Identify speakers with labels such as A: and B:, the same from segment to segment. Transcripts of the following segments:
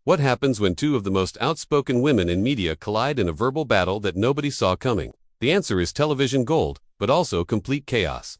A: What happens when two of the most outspoken women in media collide in a verbal battle that nobody saw coming? The answer is television gold, but also complete chaos.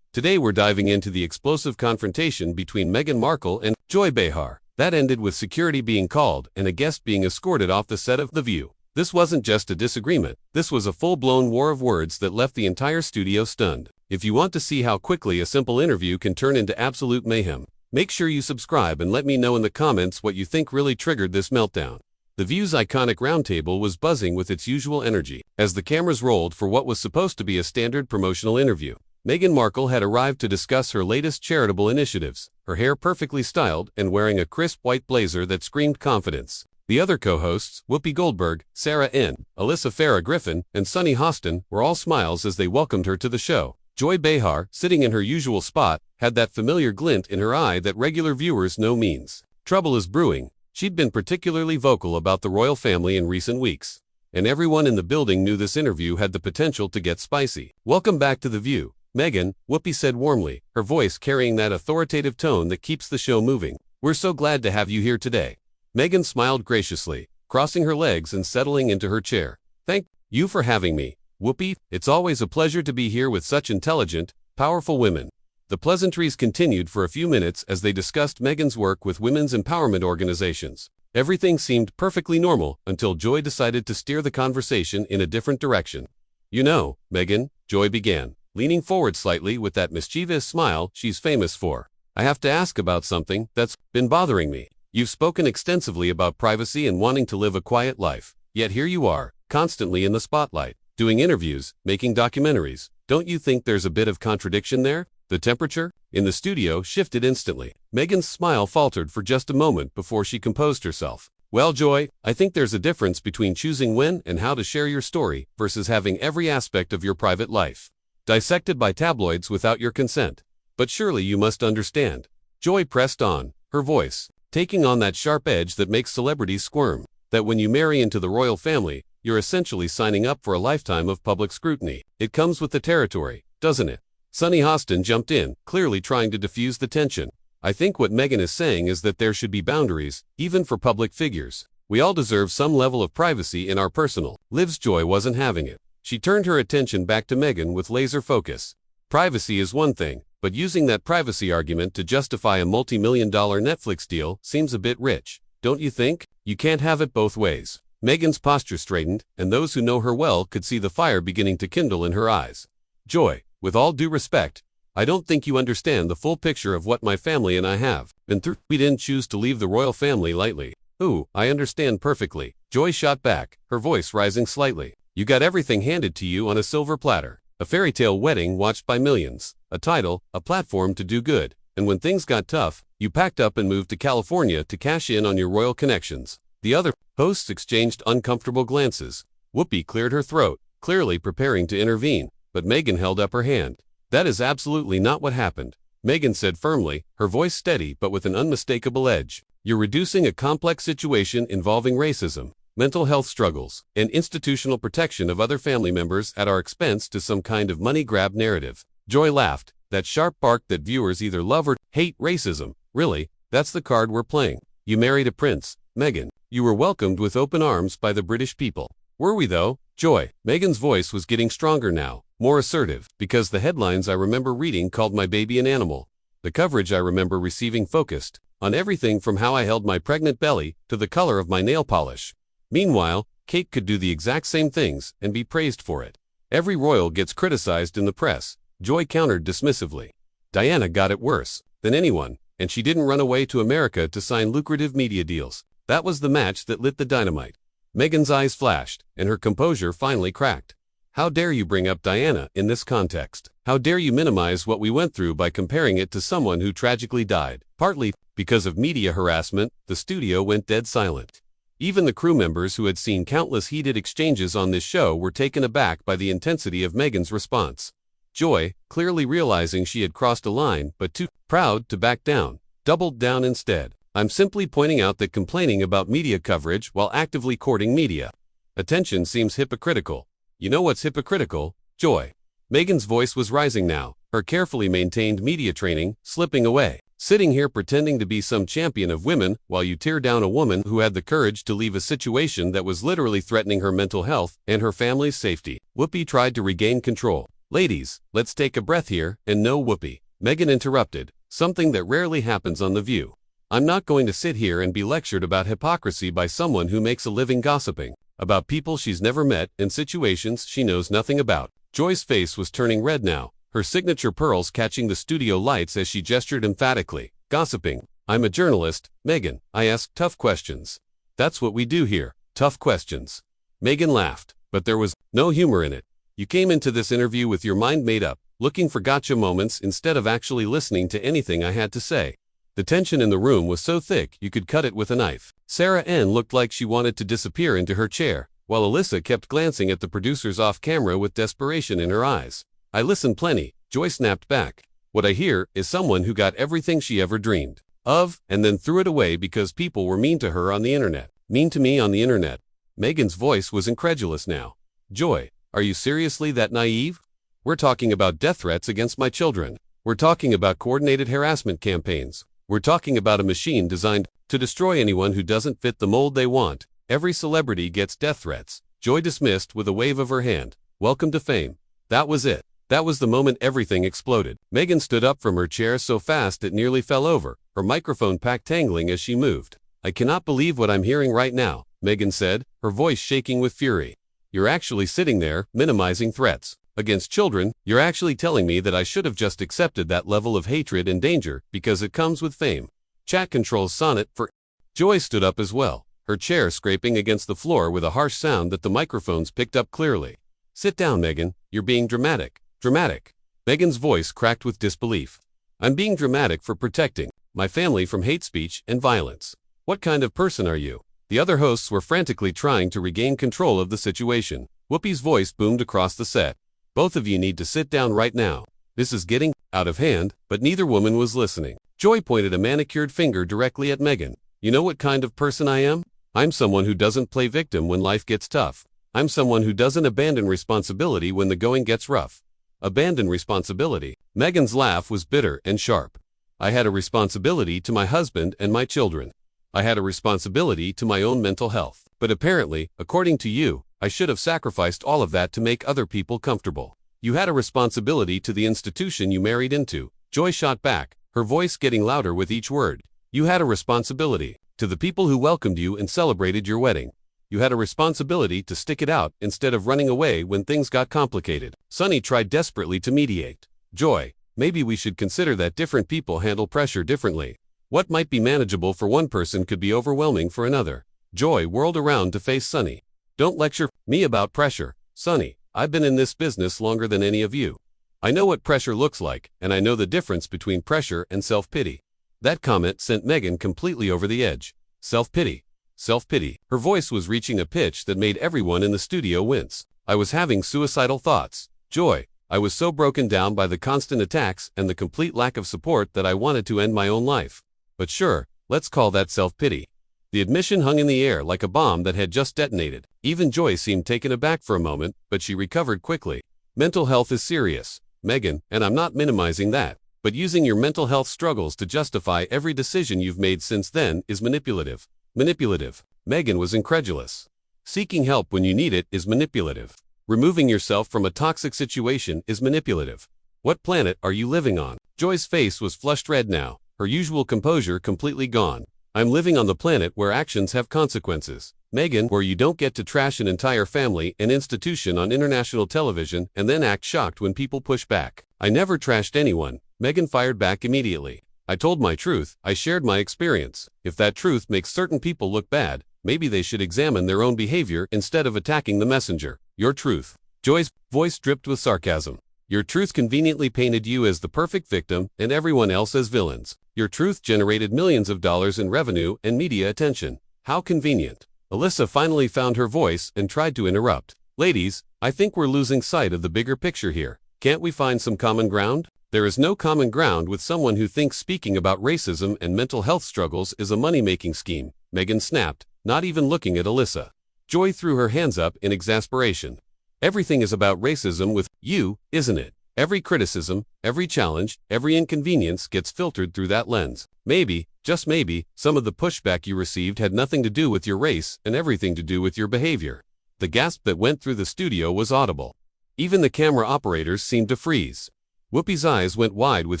A: Today we're diving into the explosive confrontation between Meghan Markle and Joy Behar. That ended with security being called and a guest being escorted off the set of The View. This wasn't just a disagreement, this was a full-blown war of words that left the entire studio stunned. If you want to see how quickly a simple interview can turn into absolute mayhem, make sure you subscribe and let me know in the comments what you think really triggered this meltdown. The View's iconic roundtable was buzzing with its usual energy as the cameras rolled for what was supposed to be a standard promotional interview. Meghan Markle had arrived to discuss her latest charitable initiatives, her hair perfectly styled and wearing a crisp white blazer that screamed confidence. The other co-hosts, Whoopi Goldberg, Sarah N., Alyssa Farah Griffin, and Sunny Hostin, were all smiles as they welcomed her to the show. Joy Behar, sitting in her usual spot, had that familiar glint in her eye that regular viewers know means trouble is brewing. She'd been particularly vocal about the royal family in recent weeks, and everyone in the building knew this interview had the potential to get spicy. "Welcome back to The View, Meghan," Whoopi said warmly, her voice carrying that authoritative tone that keeps the show moving. "We're so glad to have you here today." Meghan smiled graciously, crossing her legs and settling into her chair. "Thank you for having me, Whoopi. It's always a pleasure to be here with such intelligent, powerful women." The pleasantries continued for a few minutes as they discussed Meghan's work with women's empowerment organizations. Everything seemed perfectly normal until Joy decided to steer the conversation in a different direction. "You know, Meghan," Joy began, leaning forward slightly with that mischievous smile she's famous for, "I have to ask about something that's been bothering me. You've spoken extensively about privacy and wanting to live a quiet life, yet here you are, constantly in the spotlight, doing interviews, making documentaries. Don't you think there's a bit of contradiction there?" The temperature in the studio shifted instantly. Meghan's smile faltered for just a moment before she composed herself. "Well, Joy, I think there's a difference between choosing when and how to share your story versus having every aspect of your private life dissected by tabloids without your consent. But surely you must understand." Joy pressed on, her voice taking on that sharp edge that makes celebrities squirm, "that when you marry into the royal family, you're essentially signing up for a lifetime of public scrutiny. It comes with the territory, doesn't it?" Sunny Hostin jumped in, clearly trying to diffuse the tension. "I think what Meghan is saying is that there should be boundaries, even for public figures. We all deserve some level of privacy in our personal lives." Joy wasn't having it. She turned her attention back to Meghan with laser focus. "Privacy is one thing, but using that privacy argument to justify a multi-million-dollar Netflix deal seems a bit rich, don't you think? You can't have it both ways." Meghan's posture straightened, and those who know her well could see the fire beginning to kindle in her eyes. "Joy, with all due respect, I don't think you understand the full picture of what my family and I have been through. We didn't choose to leave the royal family lightly." "Ooh, I understand perfectly," Joy shot back, her voice rising slightly. "You got everything handed to you on a silver platter. A fairy tale wedding watched by millions, a title, a platform to do good, and when things got tough, you packed up and moved to California to cash in on your royal connections." The other hosts exchanged uncomfortable glances. Whoopi cleared her throat, clearly preparing to intervene, but Meghan held up her hand. "That is absolutely not what happened," Meghan said firmly, her voice steady but with an unmistakable edge. "You're reducing a complex situation involving racism, mental health struggles, and institutional protection of other family members at our expense to some kind of money grab narrative." Joy laughed, that sharp bark that viewers either love or hate racism. "Really, that's the card we're playing. You married a prince, Meghan. You were welcomed with open arms by the British people." "Were we though, Joy?" Meghan's voice was getting stronger now, more assertive, "because the headlines I remember reading called my baby an animal. The coverage I remember receiving focused on everything from how I held my pregnant belly to the color of my nail polish. Meanwhile, Kate could do the exact same things and be praised for it. Every royal gets criticized in the press," Joy countered dismissively. "Diana got it worse than anyone, and she didn't run away to America to sign lucrative media deals. That was the match that lit the dynamite." Meghan's eyes flashed, and her composure finally cracked. "How dare you bring up Diana in this context? How dare you minimize what we went through by comparing it to someone who tragically died?" Partly because of media harassment, the studio went dead silent. Even the crew members who had seen countless heated exchanges on this show were taken aback by the intensity of Meghan's response. Joy, clearly realizing she had crossed a line but too proud to back down, doubled down instead. "I'm simply pointing out that complaining about media coverage while actively courting media attention seems hypocritical." "You know what's hypocritical, Joy?" Meghan's voice was rising now, her carefully maintained media training slipping away. Sitting here pretending to be some champion of women while you tear down a woman who had the courage to leave a situation that was literally threatening her mental health and her family's safety. Whoopi tried to regain control. Ladies, let's take a breath here, and no Whoopi. Meghan interrupted, something that rarely happens on The View. I'm not going to sit here and be lectured about hypocrisy by someone who makes a living gossiping about people she's never met and situations she knows nothing about. Joy's face was turning red now, her signature pearls catching the studio lights as she gestured emphatically. Gossiping. I'm a journalist, Meghan. I ask tough questions. That's what we do here. Tough questions. Meghan laughed, but there was no humor in it. You came into this interview with your mind made up, looking for gotcha moments instead of actually listening to anything I had to say. The tension in the room was so thick you could cut it with a knife. Sarah Ann looked like she wanted to disappear into her chair, while Alyssa kept glancing at the producers off camera with desperation in her eyes. I listen plenty, Joy snapped back. What I hear is someone who got everything she ever dreamed of and then threw it away because people were mean to her on the internet. Mean to me on the internet? Meghan's voice was incredulous now. Joy, are you seriously that naive? We're talking about death threats against my children. We're talking about coordinated harassment campaigns. We're talking about a machine designed to destroy anyone who doesn't fit the mold they want. Every celebrity gets death threats. Joy dismissed with a wave of her hand. Welcome to fame. That was it. That was the moment everything exploded. Meghan stood up from her chair so fast it nearly fell over, her microphone pack tangling as she moved. I cannot believe what I'm hearing right now, Meghan said, her voice shaking with fury. You're actually sitting there, minimizing threats against children. You're actually telling me that I should have just accepted that level of hatred and danger because it comes with fame. Chat controls sonnet for... Joy stood up as well, her chair scraping against the floor with a harsh sound that the microphones picked up clearly. Sit down, Meghan. You're being dramatic. Dramatic. Meghan's voice cracked with disbelief. I'm being dramatic for protecting my family from hate speech and violence. What kind of person are you? The other hosts were frantically trying to regain control of the situation. Whoopi's voice boomed across the set. Both of you need to sit down right now. This is getting out of hand, but neither woman was listening. Joy pointed a manicured finger directly at Meghan. You know what kind of person I am? I'm someone who doesn't play victim when life gets tough. I'm someone who doesn't abandon responsibility when the going gets rough. Abandon responsibility. Meghan's laugh was bitter and sharp. I had a responsibility to my husband and my children. I had a responsibility to my own mental health. But apparently, according to you, I should have sacrificed all of that to make other people comfortable. You had a responsibility to the institution you married into. Joy shot back, her voice getting louder with each word. You had a responsibility to the people who welcomed you and celebrated your wedding. You had a responsibility to stick it out instead of running away when things got complicated. Sunny tried desperately to mediate. Joy, maybe we should consider that different people handle pressure differently. What might be manageable for one person could be overwhelming for another. Joy whirled around to face Sunny. Don't lecture me about pressure, Sunny. I've been in this business longer than any of you. I know what pressure looks like, and I know the difference between pressure and self-pity. That comment sent Meghan completely over the edge. Self-pity. Self-pity. Her voice was reaching a pitch that made everyone in the studio wince. I was having suicidal thoughts. Joy, I was so broken down by the constant attacks and the complete lack of support that I wanted to end my own life. But sure, let's call that self-pity. The admission hung in the air like a bomb that had just detonated. Even Joy seemed taken aback for a moment, but she recovered quickly. Mental health is serious, Meghan, and I'm not minimizing that. But using your mental health struggles to justify every decision you've made since then is manipulative. Manipulative. Meghan was incredulous. Seeking help when you need it is manipulative. Removing yourself from a toxic situation is manipulative. What planet are you living on? Joy's face was flushed red now, her usual composure completely gone. I'm living on the planet where actions have consequences. Meghan, where you don't get to trash an entire family and institution on international television and then act shocked when people push back. I never trashed anyone. Meghan fired back immediately. I told my truth, I shared my experience. If that truth makes certain people look bad, maybe they should examine their own behavior instead of attacking the messenger. Your truth. Joy's voice dripped with sarcasm. Your truth conveniently painted you as the perfect victim and everyone else as villains. Your truth generated millions of dollars in revenue and media attention. How convenient. Alyssa finally found her voice and tried to interrupt. Ladies, I think we're losing sight of the bigger picture here. Can't we find some common ground? There is no common ground with someone who thinks speaking about racism and mental health struggles is a money-making scheme, Meghan snapped, not even looking at Alyssa. Joy threw her hands up in exasperation. Everything is about racism with you, isn't it? Every criticism, every challenge, every inconvenience gets filtered through that lens. Maybe, just maybe, some of the pushback you received had nothing to do with your race and everything to do with your behavior. The gasp that went through the studio was audible. Even the camera operators seemed to freeze. Whoopi's eyes went wide with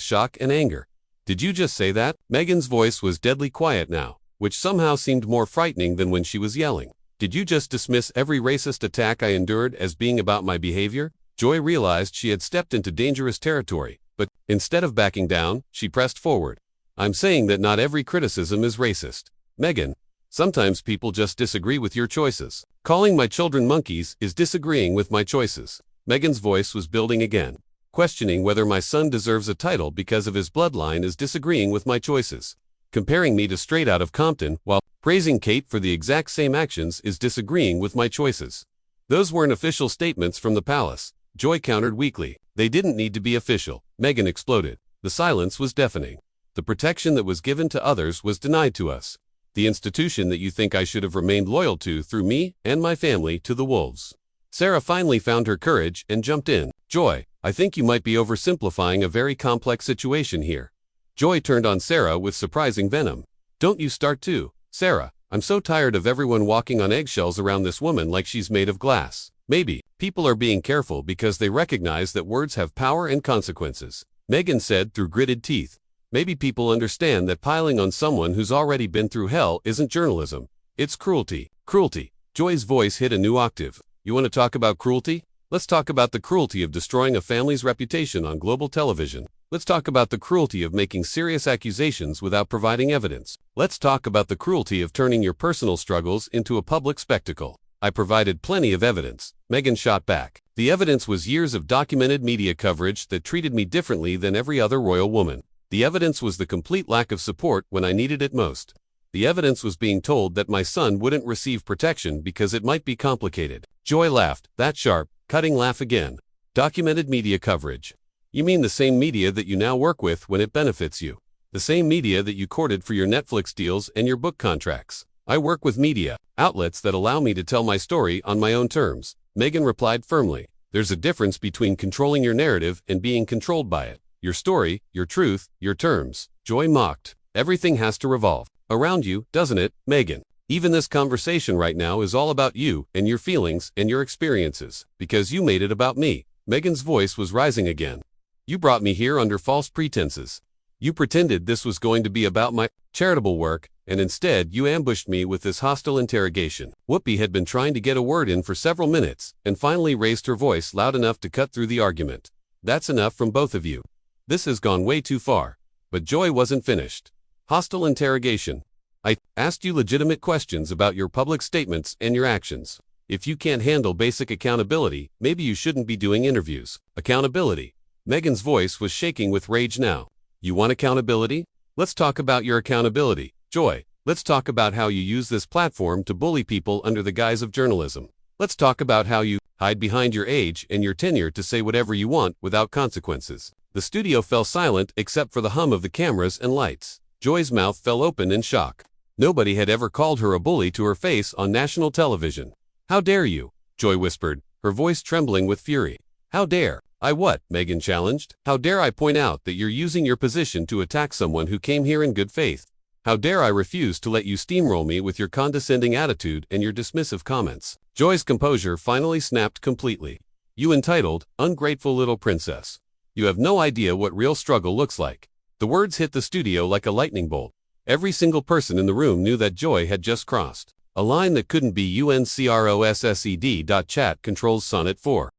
A: shock and anger. Did you just say that? Meghan's voice was deadly quiet now, which somehow seemed more frightening than when she was yelling. Did you just dismiss every racist attack I endured as being about my behavior? Joy realized she had stepped into dangerous territory, but instead of backing down, she pressed forward. I'm saying that not every criticism is racist. Meghan, sometimes people just disagree with your choices. Calling my children monkeys is disagreeing with my choices. Meghan's voice was building again. Questioning whether my son deserves a title because of his bloodline is disagreeing with my choices. Comparing me to Straight Outta Compton while praising Kate for the exact same actions is disagreeing with my choices. Those weren't official statements from the palace. Joy countered weakly. They didn't need to be official. Meghan exploded. The silence was deafening. The protection that was given to others was denied to us. The institution that you think I should have remained loyal to threw me and my family to the wolves. Sarah finally found her courage and jumped in. Joy, I think you might be oversimplifying a very complex situation here. Joy turned on Sarah with surprising venom. Don't you start too. Sarah, I'm so tired of everyone walking on eggshells around this woman like she's made of glass. Maybe people are being careful because they recognize that words have power and consequences. Meghan said through gritted teeth. Maybe people understand that piling on someone who's already been through hell isn't journalism. It's cruelty. Cruelty. Joy's voice hit a new octave. You want to talk about cruelty? Let's talk about the cruelty of destroying a family's reputation on global television. Let's talk about the cruelty of making serious accusations without providing evidence. Let's talk about the cruelty of turning your personal struggles into a public spectacle. I provided plenty of evidence. Meghan shot back. The evidence was years of documented media coverage that treated me differently than every other royal woman. The evidence was the complete lack of support when I needed it most. The evidence was being told that my son wouldn't receive protection because it might be complicated. Joy laughed, that sharp, cutting laugh again. Documented media coverage. You mean the same media that you now work with when it benefits you. The same media that you courted for your Netflix deals and your book contracts. I work with media outlets that allow me to tell my story on my own terms. Meghan replied firmly. There's a difference between controlling your narrative and being controlled by it. Your story, your truth, your terms. Joy mocked. Everything has to revolve around you, doesn't it, Meghan? Even this conversation right now is all about you and your feelings and your experiences, because you made it about me. Meghan's voice was rising again. You brought me here under false pretenses. You pretended this was going to be about my charitable work, and instead you ambushed me with this hostile interrogation. Whoopi had been trying to get a word in for several minutes, and finally raised her voice loud enough to cut through the argument. That's enough from both of you. This has gone way too far. But Joy wasn't finished. Hostile interrogation. I asked you legitimate questions about your public statements and your actions. If you can't handle basic accountability, maybe you shouldn't be doing interviews. Accountability. Meghan's voice was shaking with rage now. You want accountability? Let's talk about your accountability. Joy, let's talk about how you use this platform to bully people under the guise of journalism. Let's talk about how you hide behind your age and your tenure to say whatever you want without consequences. The studio fell silent except for the hum of the cameras and lights. Joy's mouth fell open in shock. Nobody had ever called her a bully to her face on national television. How dare you? Joy whispered, her voice trembling with fury. How dare? I what? Meghan challenged. How dare I point out that you're using your position to attack someone who came here in good faith? How dare I refuse to let you steamroll me with your condescending attitude and your dismissive comments? Joy's composure finally snapped completely. You entitled, ungrateful little princess. You have no idea what real struggle looks like. The words hit the studio like a lightning bolt. Every single person in the room knew that Joy had just crossed a line that couldn't be uncrossed. Chat controls Sonnet 4.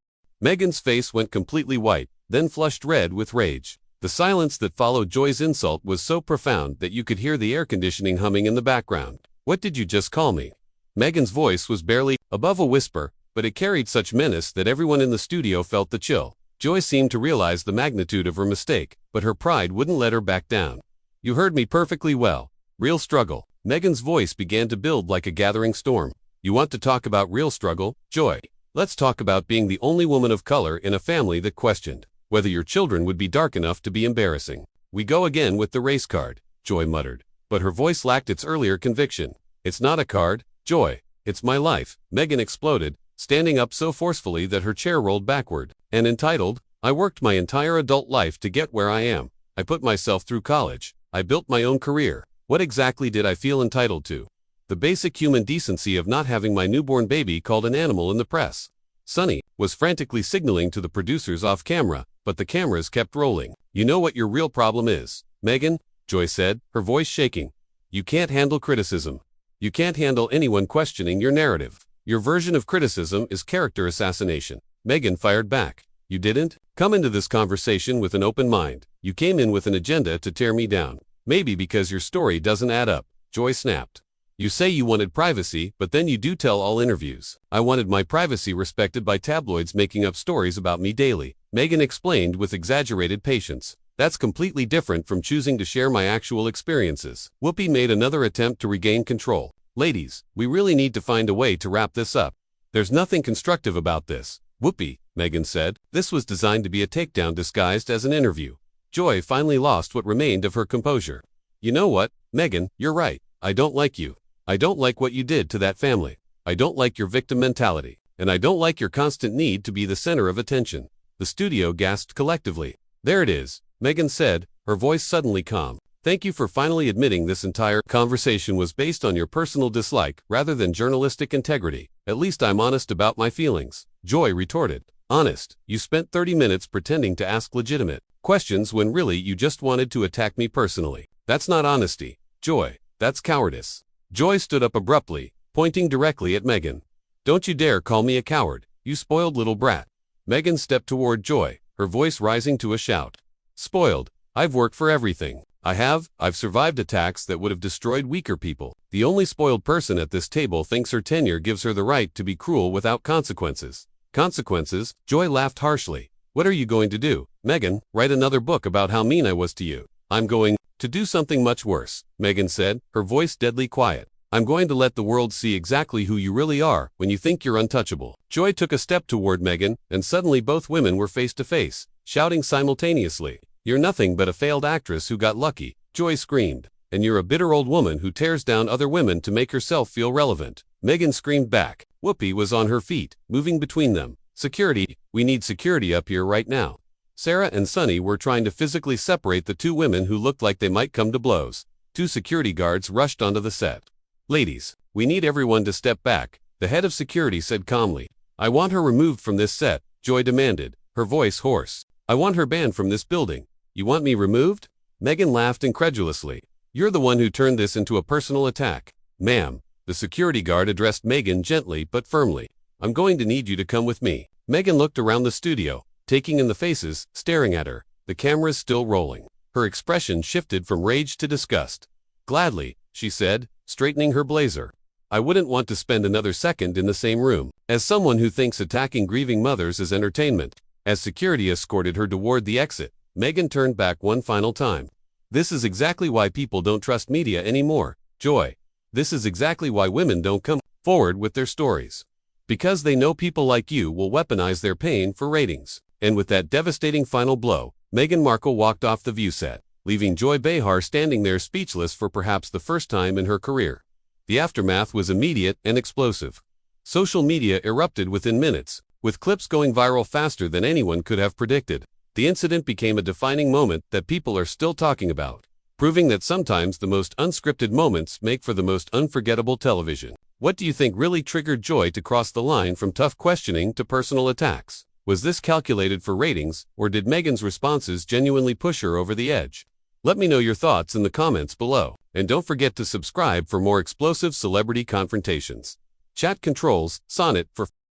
A: Meghan's face went completely white, then flushed red with rage. The silence that followed Joy's insult was so profound that you could hear the air conditioning humming in the background. What did you just call me? Meghan's voice was barely above a whisper, but it carried such menace that everyone in the studio felt the chill. Joy seemed to realize the magnitude of her mistake, but her pride wouldn't let her back down. You heard me perfectly well. Real struggle. Meghan's voice began to build like a gathering storm. You want to talk about real struggle, Joy? Let's talk about being the only woman of color in a family that questioned whether your children would be dark enough to be embarrassing. We go again with the race card, Joy muttered. But her voice lacked its earlier conviction. It's not a card, Joy. It's my life. Meghan exploded, standing up so forcefully that her chair rolled backward. And entitled, I worked my entire adult life to get where I am. I put myself through college. I built my own career. What exactly did I feel entitled to? The basic human decency of not having my newborn baby called an animal in the press. Sunny was frantically signaling to the producers off camera, but the cameras kept rolling. You know what your real problem is, Meghan? Joy said, her voice shaking. You can't handle criticism. You can't handle anyone questioning your narrative. Your version of criticism is character assassination. Meghan fired back. You didn't come into this conversation with an open mind. You came in with an agenda to tear me down. Maybe because your story doesn't add up, Joy snapped. You say you wanted privacy, but then you do tell all interviews. I wanted my privacy respected by tabloids making up stories about me daily, Meghan explained with exaggerated patience. That's completely different from choosing to share my actual experiences. Whoopi made another attempt to regain control. Ladies, we really need to find a way to wrap this up. There's nothing constructive about this. Whoopi, Meghan said. This was designed to be a takedown disguised as an interview. Joy finally lost what remained of her composure. You know what, Meghan, you're right. I don't like you. I don't like what you did to that family. I don't like your victim mentality. And I don't like your constant need to be the center of attention. The studio gasped collectively. There it is, Meghan said, her voice suddenly calm. Thank you for finally admitting this entire conversation was based on your personal dislike rather than journalistic integrity. At least I'm honest about my feelings. Joy retorted. Honest? You spent 30 minutes pretending to ask legitimate questions when really you just wanted to attack me personally. That's not honesty, Joy. That's cowardice. Joy stood up abruptly, pointing directly at Meghan. Don't you dare call me a coward, you spoiled little brat. Meghan stepped toward Joy, her voice rising to a shout. Spoiled? I've worked for everything. I've survived attacks that would have destroyed weaker people. The only spoiled person at this table thinks her tenure gives her the right to be cruel without consequences. Consequences? Joy laughed harshly. What are you going to do, Meghan? Write another book about how mean I was to you? I'm going to do something much worse, Meghan said, her voice deadly quiet. I'm going to let the world see exactly who you really are when you think you're untouchable. Joy took a step toward Meghan, and suddenly both women were face to face, shouting simultaneously. You're nothing but a failed actress who got lucky, Joy screamed. And you're a bitter old woman who tears down other women to make herself feel relevant. Meghan screamed back. Whoopi was on her feet, moving between them. Security, we need security up here right now. Sarah and Sunny were trying to physically separate the two women who looked like they might come to blows. Two security guards rushed onto the set. Ladies, we need everyone to step back, the head of security said calmly. I want her removed from this set, Joy demanded, her voice hoarse. I want her banned from this building. You want me removed? Meghan laughed incredulously. You're the one who turned this into a personal attack. Ma'am, the security guard addressed Meghan gently but firmly. I'm going to need you to come with me. Meghan looked around the studio, taking in the faces, staring at her, the cameras still rolling. Her expression shifted from rage to disgust. Gladly, she said, straightening her blazer. I wouldn't want to spend another second in the same room. As someone who thinks attacking grieving mothers is entertainment. As security escorted her toward the exit, Meghan turned back one final time. This is exactly why people don't trust media anymore, Joy. This is exactly why women don't come forward with their stories. Because they know people like you will weaponize their pain for ratings. And with that devastating final blow, Meghan Markle walked off the View set, leaving Joy Behar standing there speechless for perhaps the first time in her career. The aftermath was immediate and explosive. Social media erupted within minutes, with clips going viral faster than anyone could have predicted. The incident became a defining moment that people are still talking about, proving that sometimes the most unscripted moments make for the most unforgettable television. What do you think really triggered Joy to cross the line from tough questioning to personal attacks? Was this calculated for ratings, or did Meghan's responses genuinely push her over the edge? Let me know your thoughts in the comments below, and don't forget to subscribe for more explosive celebrity confrontations. Chat controls, Sonnet for